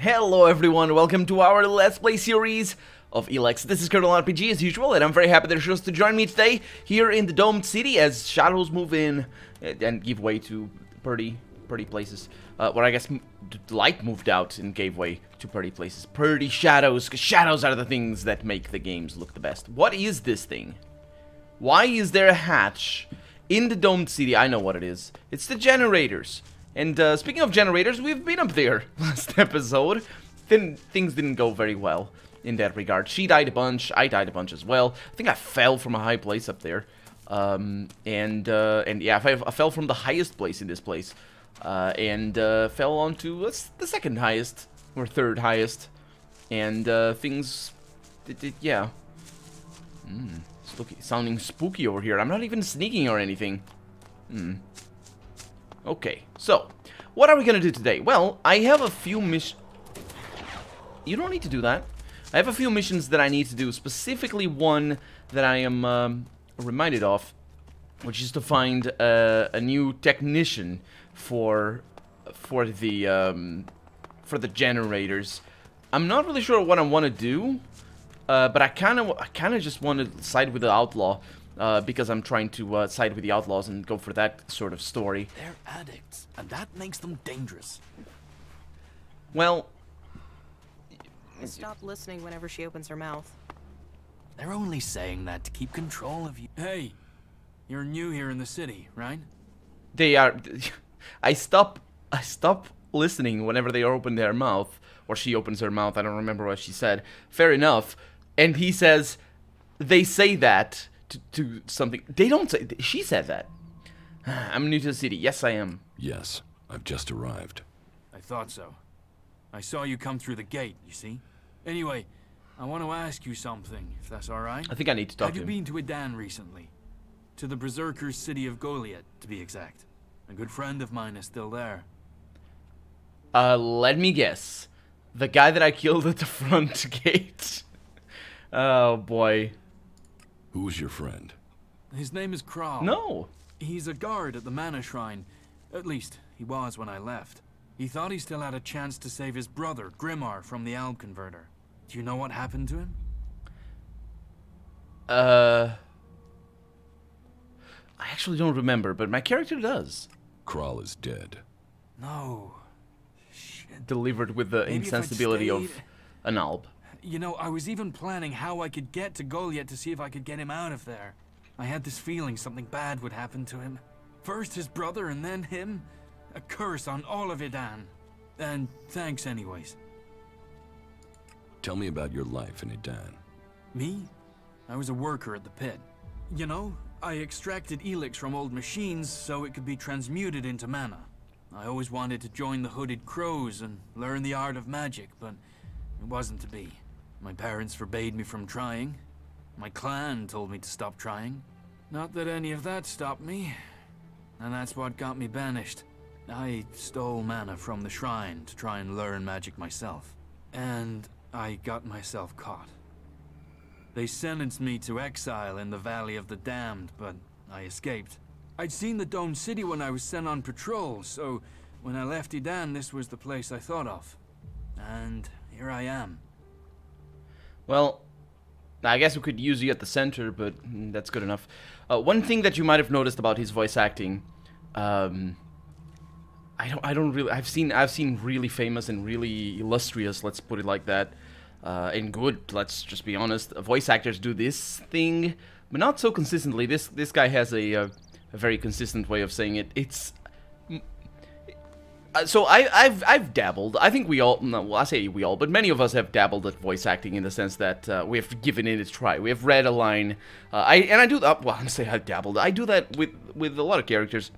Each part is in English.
Hello everyone, welcome to our Let's Play series of ELEX. This is Colonel RPG as usual, and I'm very happy that you're to join me today here in the Domed City as shadows move in and give way to pretty places. Where I guess light moved out and gave way to pretty places. Pretty shadows, because shadows are the things that make the games look the best. What is this thing? Why is there a hatch in the Domed City? I know what it is. It's the generators. And speaking of generators, we've been up there last episode. Then things didn't go very well in that regard. She died a bunch. I died a bunch as well. I think I fell from a high place up there. And yeah, I fell from the highest place in this place. And fell onto the second highest or third highest. And things, yeah. It's sounding spooky over here. I'm not even sneaking or anything. Okay, so, what are we gonna do today? Well, I have a few missions. You don't need to do that. I have a few missions that I need to do, specifically one that I am reminded of, which is to find a new technician for the generators. I'm not really sure what I want to do, but I kind of just want to side with the outlaw. Because I'm trying to side with the outlaws and go for that sort of story. They're addicts, and that makes them dangerous. Well... Stop listening whenever she opens her mouth. They're only saying that to keep control of you. Hey, you're new here in the city, right? They are... I stop listening whenever they open their mouth. Or she opens her mouth, I don't remember what she said. Fair enough. And he says, they say that... To something. They don't say. She said that. I'm new to the city. Yes, I am. Yes, I've just arrived. I thought so. I saw you come through the gate, you see? Anyway, I want to ask you something, if that's alright. I think I need to talk to him. Have you been to Edan recently? To the Berserker's city of Goliath, to be exact. A good friend of mine is still there. Let me guess. The guy that I killed at the front gate. Oh, boy. Who's your friend? His name is Kral. No. He's a guard at the Mana Shrine. At least, he was when I left. He thought he still had a chance to save his brother, Grimar, from the Alb Converter. Do you know what happened to him? I actually don't remember, but my character does. Kral is dead. No. Shit. Delivered with the Maybe insensibility of an Alb. You know, I was even planning how I could get to Goliath to see if I could get him out of there. I had this feeling something bad would happen to him. First his brother and then him. A curse on all of Edan. And thanks anyways. Tell me about your life in Edan. Me? I was a worker at the pit. You know, I extracted ELEX from old machines so it could be transmuted into mana. I always wanted to join the Hooded Crows and learn the art of magic, but it wasn't to be. My parents forbade me from trying. My clan told me to stop trying. Not that any of that stopped me. And that's what got me banished. I stole mana from the shrine to try and learn magic myself. And I got myself caught. They sentenced me to exile in the Valley of the Damned, but I escaped. I'd seen the Domed City when I was sent on patrol, so when I left Edan, this was the place I thought of. And here I am. Well, I guess we could use you at the center, but that's good enough. One thing that you might have noticed about his voice acting, I don't really. I've seen really famous and really illustrious, let's put it like that, and good. Let's just be honest. Voice actors do this thing, but not so consistently. This guy has a very consistent way of saying it. It's. So I've dabbled. I think we all, no, well, I say we all, but many of us have dabbled at voice acting in the sense that we have given it a try. We have read a line. I do that. Well, I'm saying I dabbled. I do that with a lot of characters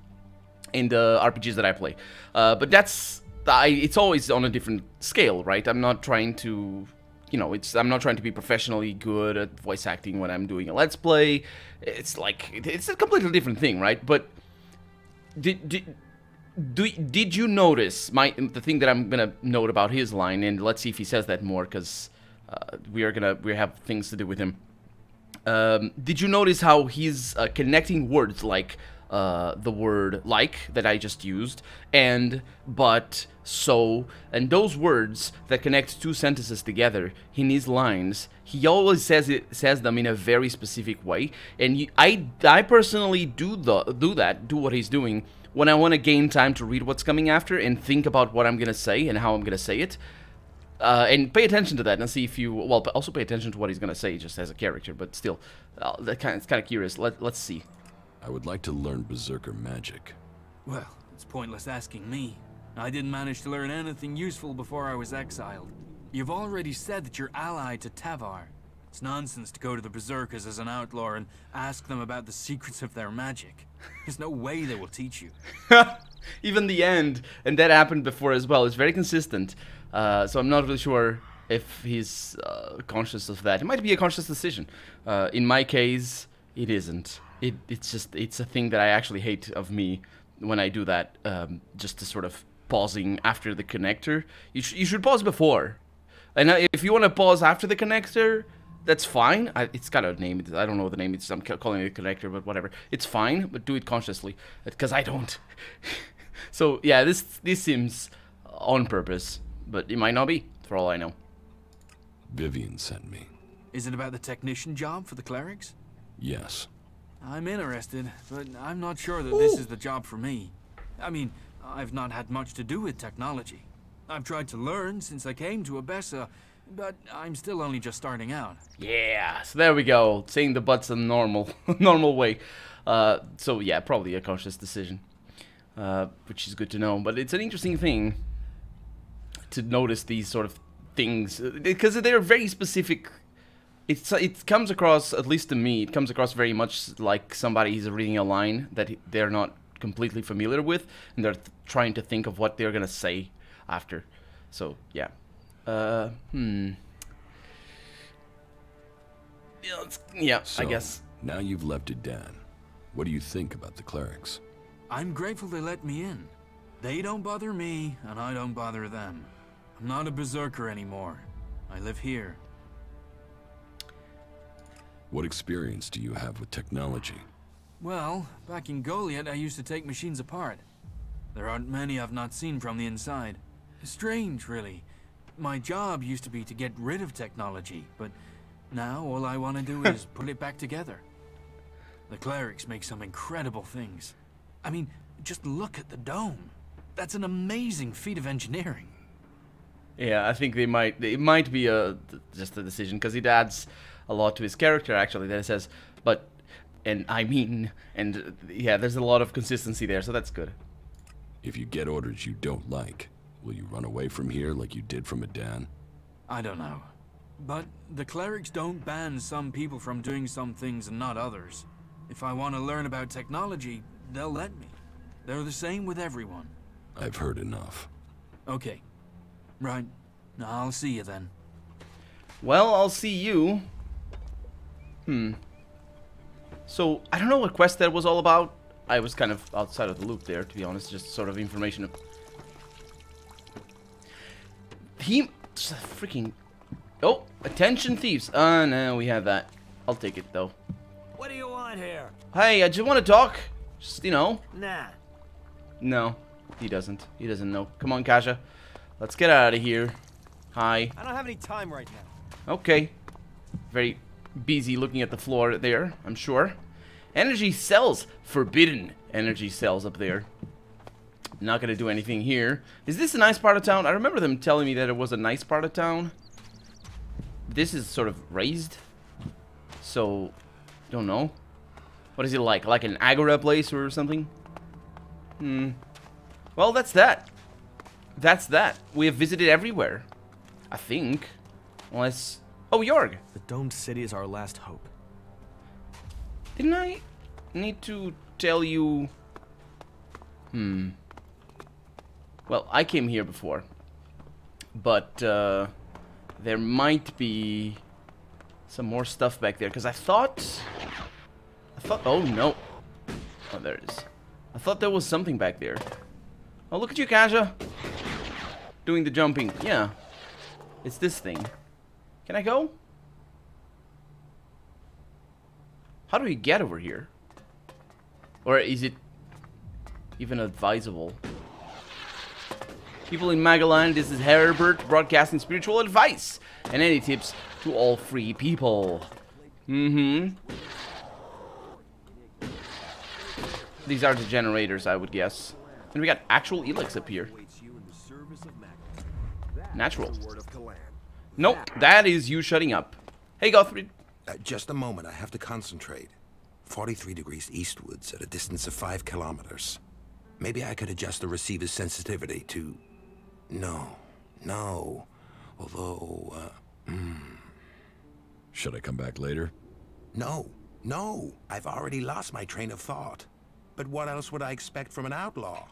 in the RPGs that I play. But it's always on a different scale, right? I'm not trying to, you know, I'm not trying to be professionally good at voice acting when I'm doing a Let's Play. It's a completely different thing, right? But did you notice the thing that I'm gonna note about his line, and let's see if he says that more, because we have things to do with him. Did you notice how he's connecting words like the word like that I just used, and, but, so, and those words that connect two sentences together in his lines, he always says them in a very specific way, and I personally do what he's doing when I want to gain time to read what's coming after and think about what I'm gonna say and how I'm gonna say it. And pay attention to that and see if you... Well, also pay attention to what he's gonna say just as a character, but still, it's kind of curious. Let's see. I would like to learn Berserker magic. Well, it's pointless asking me. I didn't manage to learn anything useful before I was exiled. You've already said that you're allied to Tavar. It's nonsense to go to the Berserkers as an outlaw and ask them about the secrets of their magic. There's no way they will teach you. Even the end, and that happened before as well, is very consistent. So I'm not really sure if he's conscious of that. It might be a conscious decision. In my case, it isn't. It's a thing that I actually hate of me when I do that. Just to sort of pausing after the connector. You should pause before. And if you want to pause after the connector, that's fine. It's got a name. I don't know the name. I'm calling it a connector, but whatever. It's fine, but do it consciously, because I don't. So yeah, this seems on purpose, but it might not be, for all I know. Vivian sent me. Is it about the technician job for the clerics? Yes. I'm interested, but I'm not sure that this is the job for me. I mean, I've not had much to do with technology. I've tried to learn since I came to Abessa, but I'm still only just starting out. Yeah, so there we go. Saying the but's a normal way. So yeah, probably a conscious decision, which is good to know. But it's an interesting thing to notice these sort of things, because they're very specific. It comes across, at least to me, it comes across very much like somebody is reading a line that they're not completely familiar with, and they're trying to think of what they're gonna say after. So yeah. Yeah, So, I guess. now you've left Edan. What do you think about the clerics? I'm grateful they let me in. They don't bother me, and I don't bother them. I'm not a berserker anymore. I live here. What experience do you have with technology? Well, back in Goliath, I used to take machines apart. There aren't many I've not seen from the inside. Strange, really. My job used to be to get rid of technology, but now all I want to do is put it back together. The clerics make some incredible things. I mean, just look at the dome. That's an amazing feat of engineering. Yeah, I think it might be just a decision, because it adds a lot to his character, actually, that it says, but, and I mean, and yeah, there's a lot of consistency there, so that's good. If you get orders you don't like, will you run away from here like you did from Edan? I don't know. But the clerics don't ban some people from doing some things and not others. If I want to learn about technology, they'll let me. They're the same with everyone. I've heard enough. Okay. Right. I'll see you then. Well, I'll see you. So, I don't know what quest that was all about. I was kind of outside of the loop there, to be honest. Just sort of information. Freaking... Oh, attention thieves. No, we have that. I'll take it, though. What do you want here? Hey, I just want to talk. Just, you know. Nah. No, he doesn't. He doesn't know. Come on, Kasha. Let's get out of here. Hi. I don't have any time right now. Okay. Very busy looking at the floor there, I'm sure. Energy cells. Forbidden energy cells up there. Not gonna do anything here. Is this a nice part of town? I remember them telling me that it was a nice part of town. This is sort of raised. So, don't know. What is it like? Like an agora place or something? Well, that's that. That's that. We have visited everywhere. I think. Unless... Oh, Jorg. The domed city is our last hope. Didn't I need to tell you... Well, I came here before. But, there might be some more stuff back there. Because I thought... Oh, no. Oh, there it is. I thought there was something back there. Oh, look at you, Kaja. Doing the jumping. Yeah. It's this thing. Can I go? How do we get over here? Or is it even advisable. People in Magaland, this is Herbert broadcasting spiritual advice and any tips to all free people. These are the generators, I would guess. And we got actual ELEX up here. Natural. Nope, that is you shutting up. Hey, Gothrid. Just a moment, I have to concentrate. 43 degrees eastwards at a distance of 5 kilometers. Maybe I could adjust the receiver's sensitivity to... No. Although, Should I come back later? No. I've already lost my train of thought. But what else would I expect from an outlaw?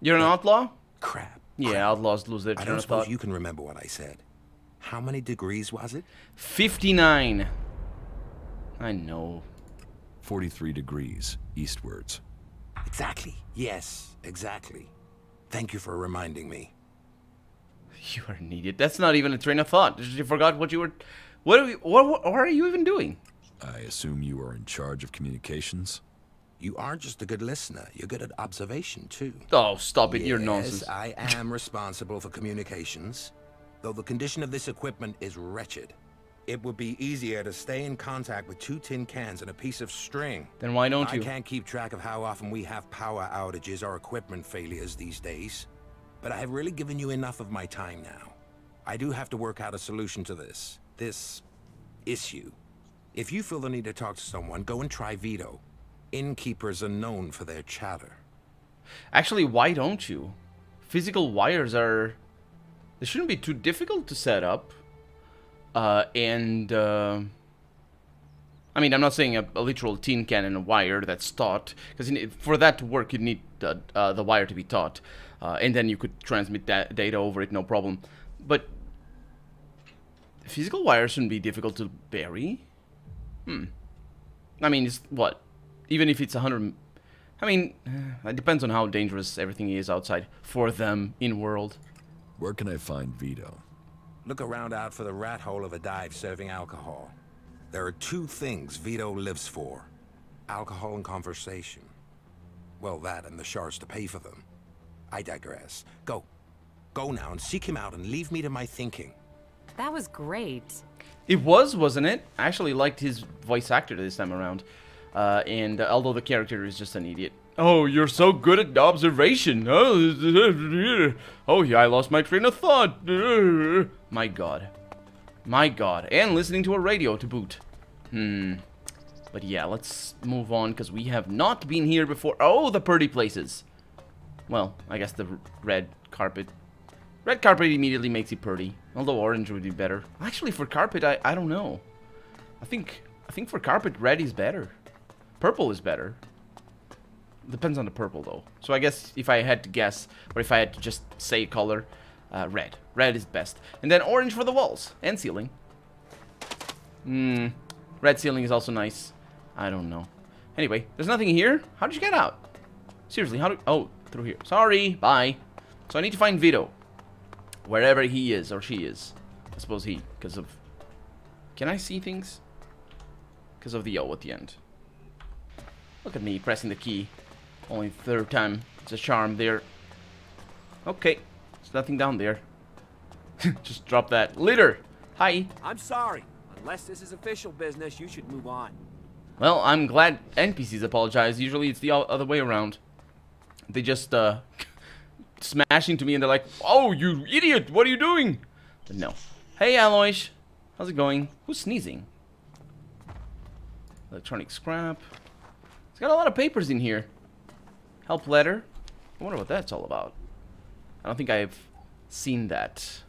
You're an outlaw? Crap. Yeah, outlaws lose their I train don't of suppose thought. you can remember what I said. How many degrees was it? 59. I know. 43 degrees eastwards. Exactly. Yes, exactly. Thank you for reminding me. You are an idiot. That's not even a train of thought. You forgot what you were... What are you even doing? I assume you are in charge of communications? You aren't just a good listener, you're good at observation, too. Oh, stop it. You're Yes, nonsense. I am responsible for communications. Though the condition of this equipment is wretched. It would be easier to stay in contact with 2 tin cans and a piece of string. Then why don't you? I can't keep track of how often we have power outages or equipment failures these days. But I have really given you enough of my time now. I do have to work out a solution to this issue. If you feel the need to talk to someone, go and try Vito. Innkeepers are known for their chatter. Actually, why don't you? Physical wires are... They shouldn't be too difficult to set up. I mean, I'm not saying a literal tin can and a wire that's taut. Because for that to work, you need the wire to be taut. And then you could transmit that data over it, no problem. But physical wires shouldn't be difficult to bury. I mean, it's what? Even if it's 100... I mean, it depends on how dangerous everything is outside for them in world. Where can I find Vito? Look around out for the rat hole of a dive serving alcohol. There are 2 things Vito lives for. Alcohol and conversation. Well, that and the shards to pay for them. I digress. Go. Go now and seek him out and leave me to my thinking. That was great. It was, wasn't it? I actually liked his voice actor this time around. And although the character is just an idiot. Oh, you're so good at observation. Oh, yeah, I lost my train of thought. My God. My God. And listening to a radio to boot. But yeah, let's move on, because we have not been here before. Oh, the pretty places. Well, I guess the red carpet. Red carpet immediately makes it pretty. Although orange would be better. Actually, for carpet, I don't know. I think for carpet, red is better. Purple is better. Depends on the purple, though. So I guess if I had to guess, or if I had to just say color, red. Red is best. And then orange for the walls and ceiling. Red ceiling is also nice. I don't know. Anyway, there's nothing here. How did you get out? Seriously, how do... Oh, through here. Sorry, bye. So I need to find Vito. Wherever he is, or she is. I suppose he, because of... Can I see things? Because of the O at the end. Look at me pressing the key. Only third time. It's a charm there. Okay. There's nothing down there. Just drop that. Litter! Hi. I'm sorry. Unless this is official business, you should move on. Well, I'm glad NPCs apologize. Usually it's the other way around. They just, smash into me and they're like, oh, you idiot! What are you doing? But no. Hey, Alois. How's it going? Who's sneezing? Electronic scrap. It's got a lot of papers in here. Help letter. I wonder what that's all about. I don't think I've seen that.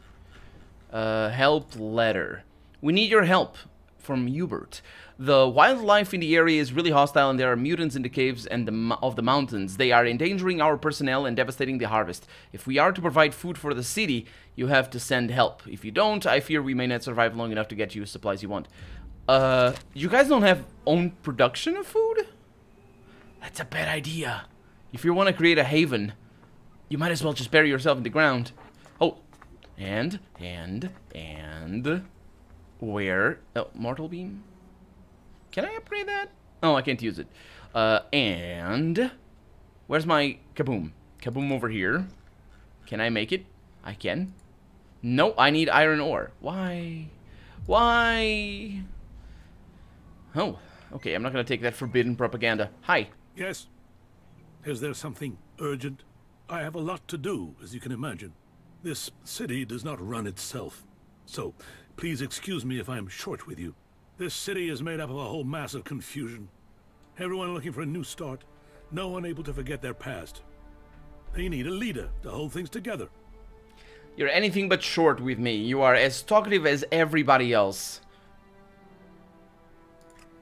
Help letter. We need your help. From Hubert. The wildlife in the area is really hostile and there are mutants in the caves and of the mountains. They are endangering our personnel and devastating the harvest. If we are to provide food for the city, you have to send help. If you don't, I fear we may not survive long enough to get you supplies you want. You guys don't have own production of food? That's a bad idea. If you want to create a haven, you might as well just bury yourself in the ground. Oh, and... Where? Oh, Mortal Beam? Can I upgrade that? Oh, I can't use it. And... Where's my kaboom? Kaboom over here. Can I make it? I can. No, I need iron ore. Why? Why? Oh, okay, I'm not gonna take that forbidden propaganda. Hi. Yes? Is there something urgent? I have a lot to do, as you can imagine. This city does not run itself. So, please excuse me if I'm short with you. This city is made up of a whole mass of confusion. Everyone looking for a new start. No one able to forget their past. They need a leader to hold things together. You're anything but short with me. You are as talkative as everybody else.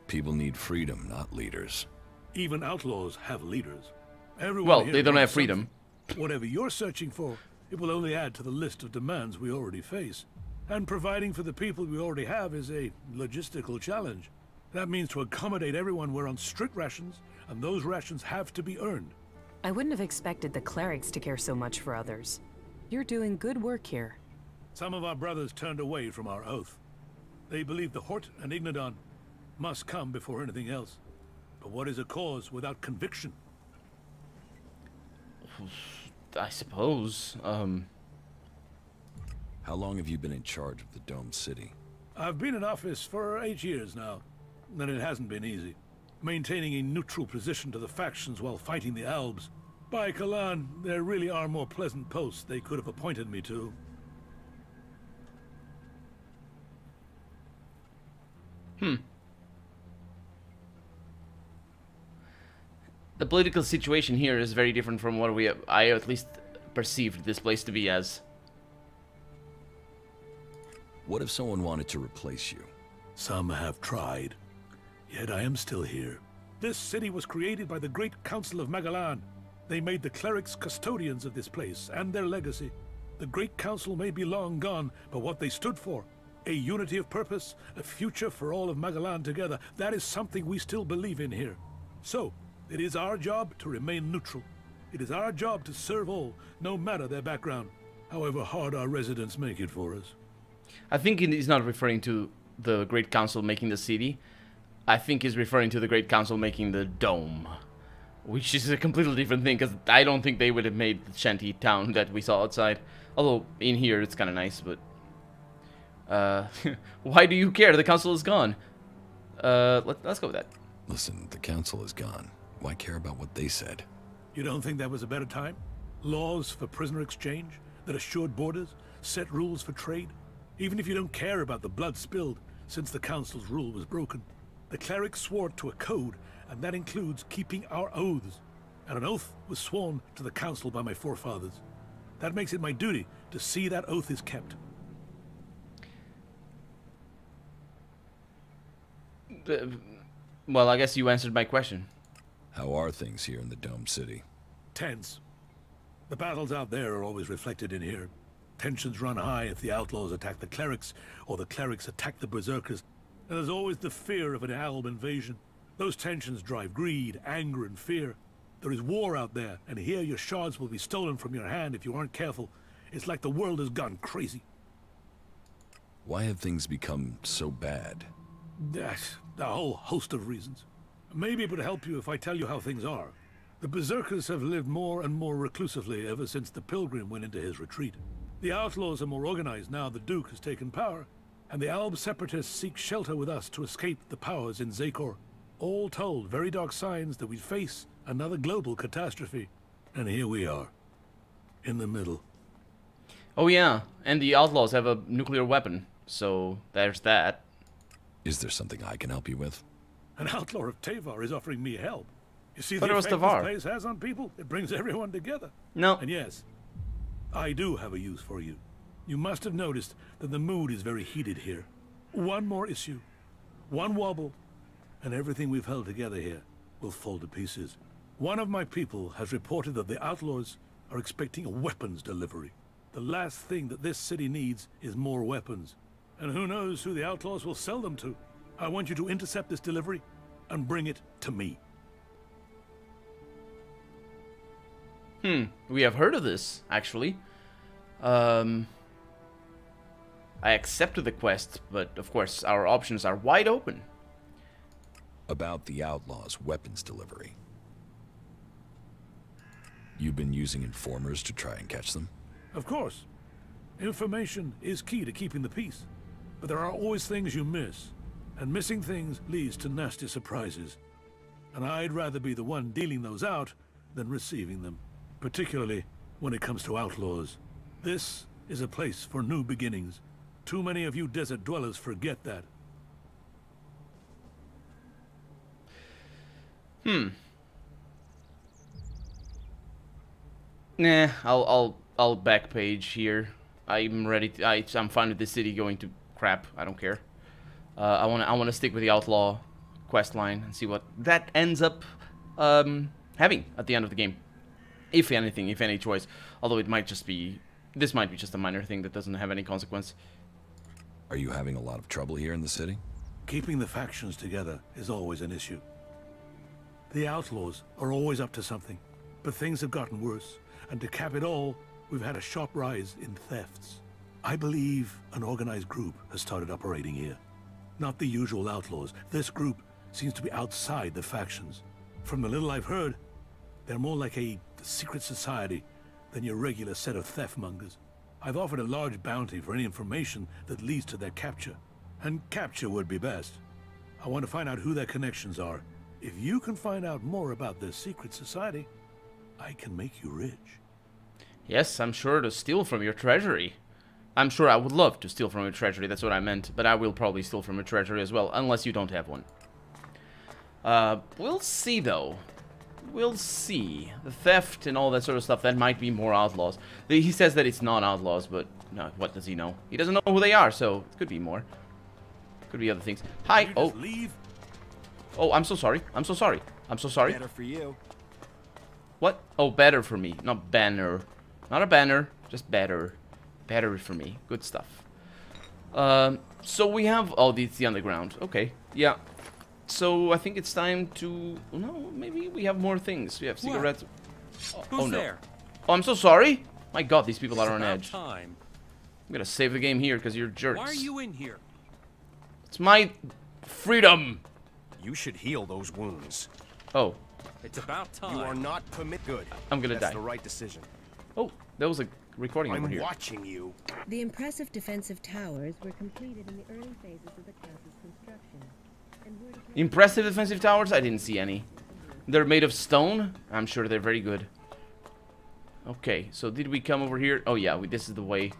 People need freedom, not leaders. Even outlaws have leaders. Everyone Well, here they don't wants have freedom. something. Whatever you're searching for, it will only add to the list of demands we already face. And providing for the people we already have is a logistical challenge. That means to accommodate everyone we're on strict rations, and those rations have to be earned. I wouldn't have expected the clerics to care so much for others. You're doing good work here. Some of our brothers turned away from our oath. They believe the Hort and Ignadon must come before anything else. But what is a cause without conviction? I suppose. How long have you been in charge of the Dome City? I've been in office for 8 years now, and it hasn't been easy. Maintaining a neutral position to the factions while fighting the Albs. By Kalan, there really are more pleasant posts they could have appointed me to. The political situation here is very different from what I at least perceived this place to be as. What if someone wanted to replace you? Some have tried, yet I am still here. This city was created by the Great Council of Magalan. They made the clerics custodians of this place and their legacy. The Great Council may be long gone, but what they stood for, a unity of purpose, a future for all of Magalan together, that is something we still believe in here. So, it is our job to remain neutral. It is our job to serve all, no matter their background, however hard our residents make it for us. I think he's not referring to the Great Council making the city. I think he's referring to the Great Council making the dome. Which is a completely different thing, because I don't think they would have made the shanty town that we saw outside. Although, in here it's kind of nice, but... why do you care? The council is gone. Let's go with that. Listen, the council is gone. Why care about what they said? You don't think that was a better time? Laws for prisoner exchange that assured borders, set rules for trade? Even if you don't care about the blood spilled since the council's rule was broken. The clerics swore to a code, and that includes keeping our oaths. And an oath was sworn to the council by my forefathers. That makes it my duty to see that oath is kept. Well, I guess you answered my question. How are things here in the Dome City? Tense. The battles out there are always reflected in here. Tensions run high if the outlaws attack the clerics, or the clerics attack the berserkers. And there's always the fear of an Alb invasion. Those tensions drive greed, anger, and fear. There is war out there, and here your shards will be stolen from your hand if you aren't careful. It's like the world has gone crazy. Why have things become so bad? A whole host of reasons. Maybe it would help you if I tell you how things are. The berserkers have lived more and more reclusively ever since the pilgrim went into his retreat. The outlaws are more organized now the Duke has taken power, and the Alb separatists seek shelter with us to escape the powers in Zakor. All told, very dark signs that we face another global catastrophe. And here we are, in the middle. Oh yeah, and the outlaws have a nuclear weapon, so there's that. Is there something I can help you with? An outlaw of Tavar is offering me help. You see But the it was effect Tavar. this place has on people? It brings everyone together. No. And yes, I do have a use for you. You must have noticed that the mood is very heated here. One more issue, one wobble, and everything we've held together here will fall to pieces. One of my people has reported that the outlaws are expecting a weapons delivery. The last thing that this city needs is more weapons. And who knows who the outlaws will sell them to. I want you to intercept this delivery and bring it to me. We have heard of this, actually. I accepted the quest, but of course our options are wide open. About the outlaws' weapons delivery. You've been using informers to try and catch them? Of course. Information is key to keeping the peace. But there are always things you miss. And missing things leads to nasty surprises. And I'd rather be the one dealing those out than receiving them. Particularly when it comes to outlaws. This is a place for new beginnings. Too many of you desert dwellers forget that. Nah, I'll back page here. I'm ready. I'm fine with this city going to crap. I don't care. I wanna stick with the outlaw quest line and see what that ends up having at the end of the game, if anything, if any choice. Although it might just be, this might be just a minor thing that doesn't have any consequence. Are you having a lot of trouble here in the city? Keeping the factions together is always an issue. The outlaws are always up to something, but things have gotten worse, and to cap it all, we've had a sharp rise in thefts. I believe an organized group has started operating here. Not the usual outlaws. This group seems to be outside the factions. From the little I've heard, they're more like a secret society than your regular set of theftmongers. I've offered a large bounty for any information that leads to their capture. And capture would be best. I want to find out who their connections are. If you can find out more about this secret society, I can make you rich. Yes, I'm sure to steal from your treasury. I'm sure I would love to steal from your treasury, that's what I meant. But I will probably steal from your treasury as well, unless you don't have one. We'll see, though. We'll see. The theft and all that sort of stuff, that might be more outlaws. He says that it's not outlaws, but no, what does he know? He doesn't know who they are, so it could be more. Could be other things. Hi! Oh! Leave? Oh, I'm so sorry. I'm so sorry. I'm so sorry. Better for you. What? Oh, better for me. Not banner. Not a banner. Just better. Better for me. Good stuff. So we have... Oh, it's the underground. Okay. Yeah. So I think it's time to... No, maybe we have more things. We have cigarettes. Who's Oh, no. there? Oh, I'm so sorry. My God, these people are on About edge. time. I'm gonna save the game here because you're jerks. Why are you in here? It's my freedom. You should heal those wounds. Oh, It's about time. You are not good. I'm gonna That's die. the right decision. Oh, that was a recording over I'm here. watching you. The impressive defensive towers were completed in the early phases of the castle's construction. And were to Impressive defensive towers? I didn't see any. They're made of stone? I'm sure they're very good. Okay, so did we come over here? Oh yeah, this is the way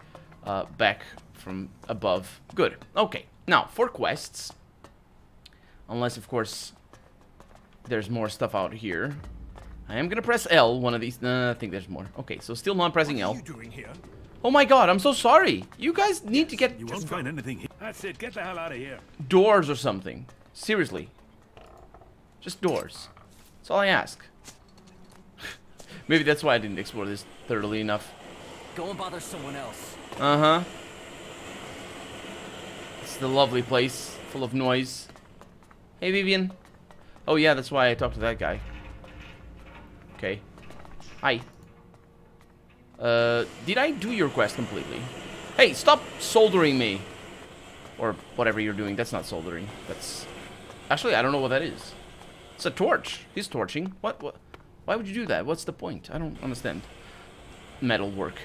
back from above. Good. Okay, now for quests. Unless, of course, there's more stuff out here. I am gonna press L, one of these. No, I think there's more. Okay, so still not pressing L. What are you doing here? Oh my God, I'm so sorry. You guys need to get You won't find anything here. That's it. Get the hell out of here. doors or something. Seriously. Just doors. That's all I ask. Maybe that's why I didn't explore this thoroughly enough. Go and bother someone else. Uh-huh. It's the lovely place, full of noise. Hey, Vivian. Oh, yeah, that's why I talked to that guy. Okay. Hi. Did I do your quest completely? Hey, stop soldering me. Or whatever you're doing. That's not soldering. That's... Actually, I don't know what that is. It's a torch. He's torching. What? Why would you do that? What's the point? I don't understand. Metal work.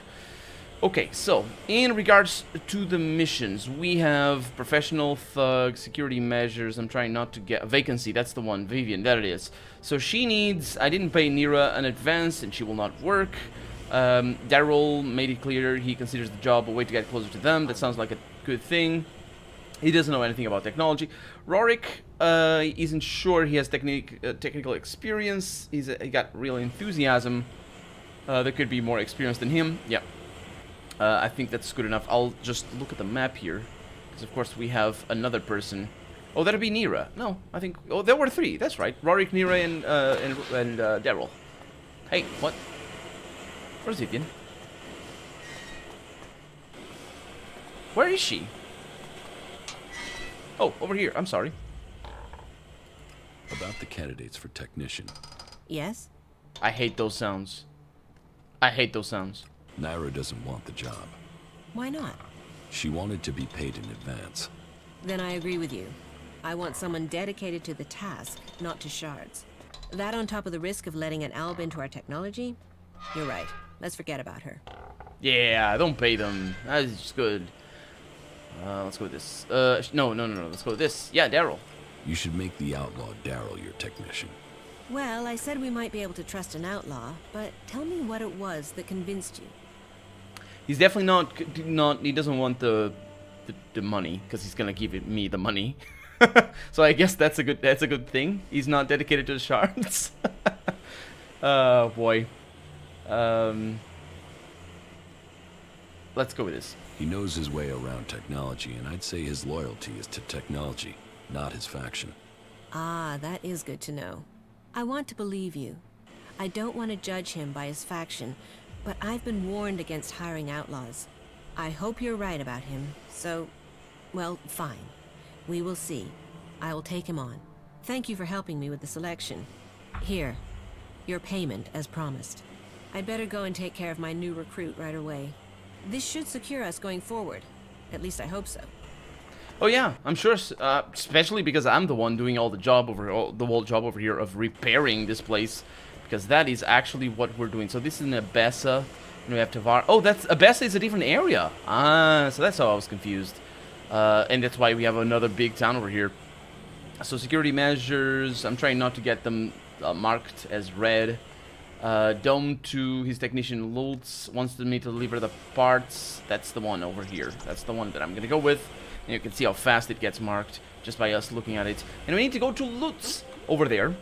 Okay, so, in regards to the missions, we have professional thug, security measures. I'm trying not to get... Vacancy, that's the one. Vivian, there it is. So she needs... I didn't pay Nira an advance, and she will not work. Daryl made it clear he considers the job a way to get closer to them. That sounds like a good thing. He doesn't know anything about technology. Rorik isn't sure he has technical experience. He got real enthusiasm. There could be more experience than him. Yeah. I think that's good enough. I'll just look at the map here. Because, of course, we have another person. Oh, that'd be Nira. No, I think... Oh, there were three. That's right. Rorik, Nira, and Daryl. Hey, what? Where's Vivian? Where is she? Oh, over here. I'm sorry. About the candidates for technician. Yes? I hate those sounds. I hate those sounds. Naira doesn't want the job. Why not? She wanted to be paid in advance. Then I agree with you. I want someone dedicated to the task, not to shards. That on top of the risk of letting an alb into our technology? You're right. Let's forget about her. Yeah, don't pay them. That's just good. Let's go with this. No. Let's go with this. Yeah, Daryl. You should make the outlaw Daryl your technician. Well, I said we might be able to trust an outlaw, but tell me what it was that convinced you. He's definitely not. He doesn't want the money because he's gonna give me the money. So I guess that's a good thing. He's not dedicated to the shards. Oh boy. Let's go with this. He knows his way around technology, and I'd say his loyalty is to technology, not his faction. Ah, that is good to know. I want to believe you. I don't want to judge him by his faction, but I've been warned against hiring outlaws. I hope you're right about him, so, well, fine. We will see. I will take him on. Thank you for helping me with the selection. Here, your payment as promised. I'd better go and take care of my new recruit right away. This should secure us going forward. At least I hope so. Oh yeah, I'm sure. Especially because I'm the one doing all the job over here of repairing this place, because that is actually what we're doing. So this is Abessa, and we have Tavar. Oh, that's Abessa is a different area. Ah, so that's how I was confused. And that's why we have another big town over here. So security measures. I'm trying not to get them marked as red. Dome to his technician Lutz wants me to deliver the parts. That's the one over here. That's the one that I'm gonna go with. And you can see how fast it gets marked just by us looking at it. And we need to go to Lutz over there.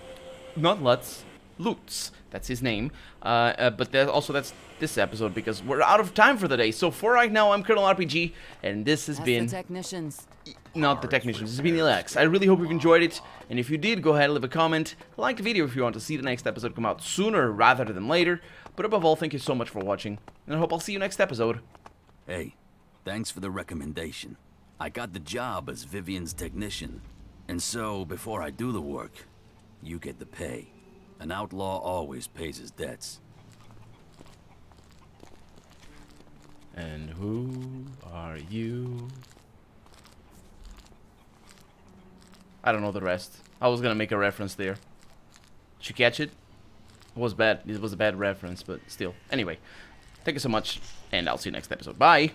Not Lutz. Lutz. That's his name. But that's this episode because we're out of time for the day. So for right now, I'm Colonel RPG, and this has been... the technicians. Not the technicians. This has been ELEX. I really hope you've enjoyed it. And if you did, go ahead and leave a comment. Like the video if you want to see the next episode come out sooner rather than later. But above all, thank you so much for watching. And I hope I'll see you next episode. Hey, thanks for the recommendation. I got the job as Vivian's technician. And so, before I do the work, you get the pay. An outlaw always pays his debts. And who are you? I don't know the rest. I was gonna make a reference there. Did you catch it? It was bad. It was a bad reference, but still. Anyway, thank you so much, and I'll see you next episode. Bye!